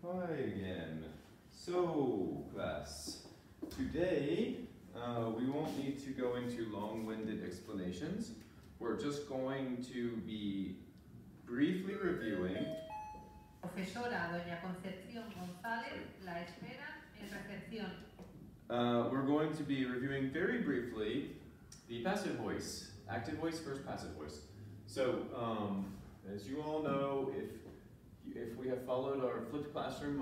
Hi again. So, class, today we won't need to go into long-winded explanations. We're just going to be briefly reviewing. Profesora doña Concepción González la espera en recepción. We're going to be reviewing very briefly the passive voice, active voice versus passive voice. So, as you all know, if we have followed our flipped classroom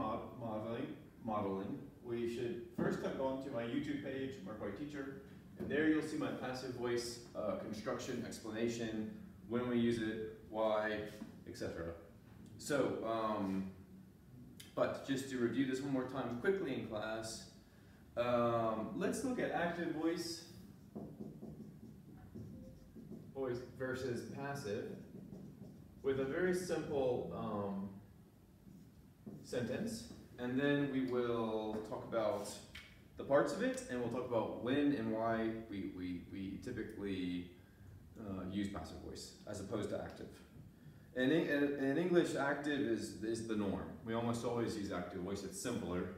modeling, we should first have gone to my YouTube page, Mark White Teacher, and there you'll see my passive voice construction explanation, when we use it, why, etc. So, but just to review this one more time quickly in class, let's look at active voice versus passive with a very simple sentence, and then we will talk about the parts of it, and we'll talk about when and why we typically use passive voice as opposed to active. In English, active is the norm. We almost always use active voice, it's simpler,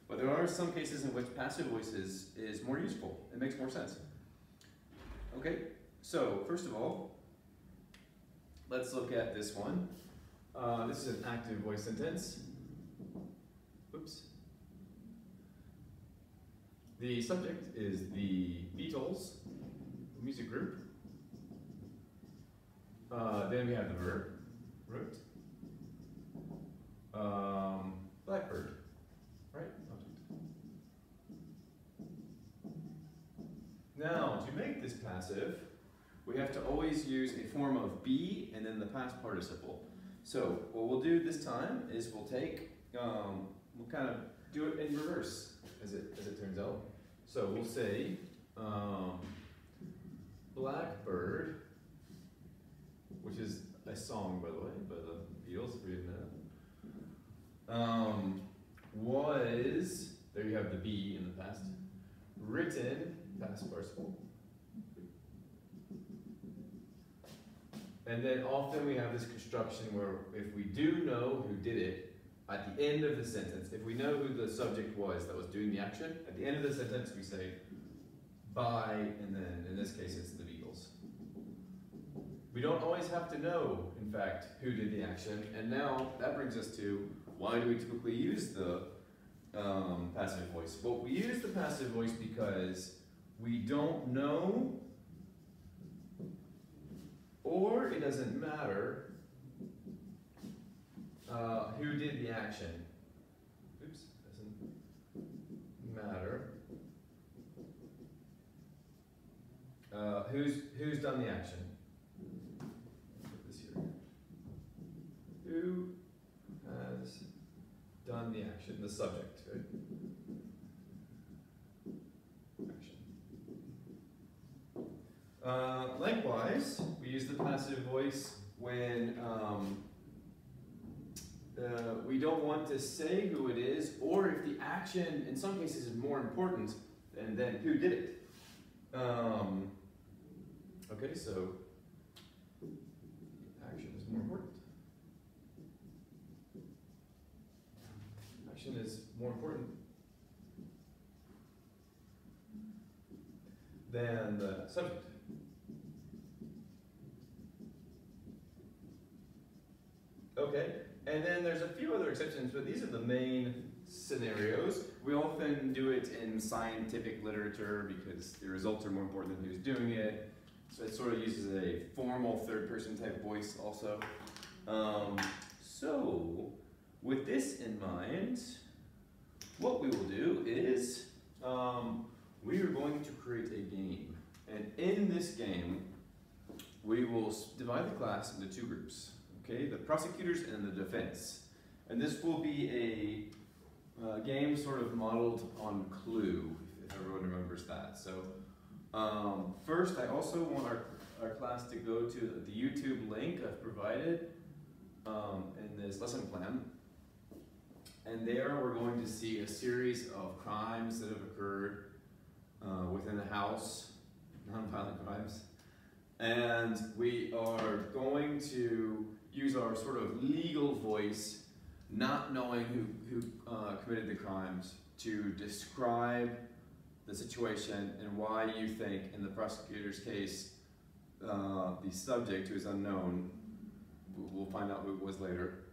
but there are some cases in which passive voice is more useful. It makes more sense. Okay, so first of all, let's look at this one. This is an active voice sentence. Oops. The subject is the Beatles music group. Then we have the verb, wrote. Blackbird, right? Now, to make this passive, we have to always use a form of be and then the past participle. So what we'll do this time is we'll take, we'll kind of do it in reverse as it turns out. So we'll say Blackbird, which is a song, by the way, by the Beatles, if you didn't know. Was, there you have the be in the past, written, past participle. And then often we have this construction where if we do know who did it, at the end of the sentence, if we know who the subject was that was doing the action, at the end of the sentence we say by, and then in this case it's the Beatles. We don't always have to know, in fact, who did the action, and now that brings us to why do we typically use the passive voice? Well, we use the passive voice because we don't know, or it doesn't matter who did the action. Oops, doesn't matter who's done the action. Put this here. Who has done the action? The subject, right? Action. Likewise, we use the passive voice when we don't want to say who it is, or if the action, in some cases, is more important than who did it. Okay, so action is more important. Action is more important than the subject. Okay, and then there's a few other exceptions, but these are the main scenarios. We often do it in scientific literature because the results are more important than who's doing it. So it sort of uses a formal third-person type voice also. So with this in mind, what we will do is we are going to create a game. And in this game, we will divide the class into two groups. Okay, the prosecutors and the defense. And this will be a game sort of modeled on Clue, if everyone remembers that. So first, I also want our class to go to the YouTube link I've provided in this lesson plan. And there we're going to see a series of crimes that have occurred within the house, nonviolent crimes. And we are going to use our sort of legal voice not knowing who committed the crimes, to describe the situation and why you think, in the prosecutor's case, the subject, who is unknown, we'll find out who it was later,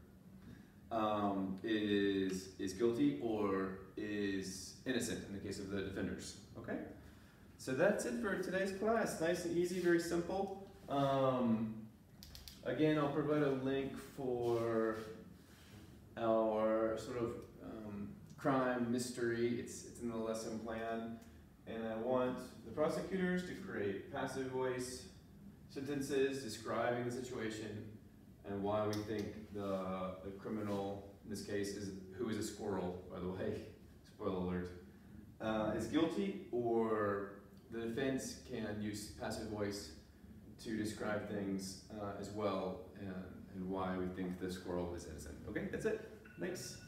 is guilty or is innocent in the case of the defenders. Okay? So that's it for today's class. Nice and easy, very simple. Again, I'll provide a link for our sort of crime mystery. It's in the lesson plan. And I want the prosecutors to create passive voice sentences describing the situation and why we think the criminal, in this case, who is a squirrel, by the way, spoiler alert, is guilty, or the defense can use passive voice to describe things as well, and why we think the squirrel is innocent. Okay, that's it. Thanks.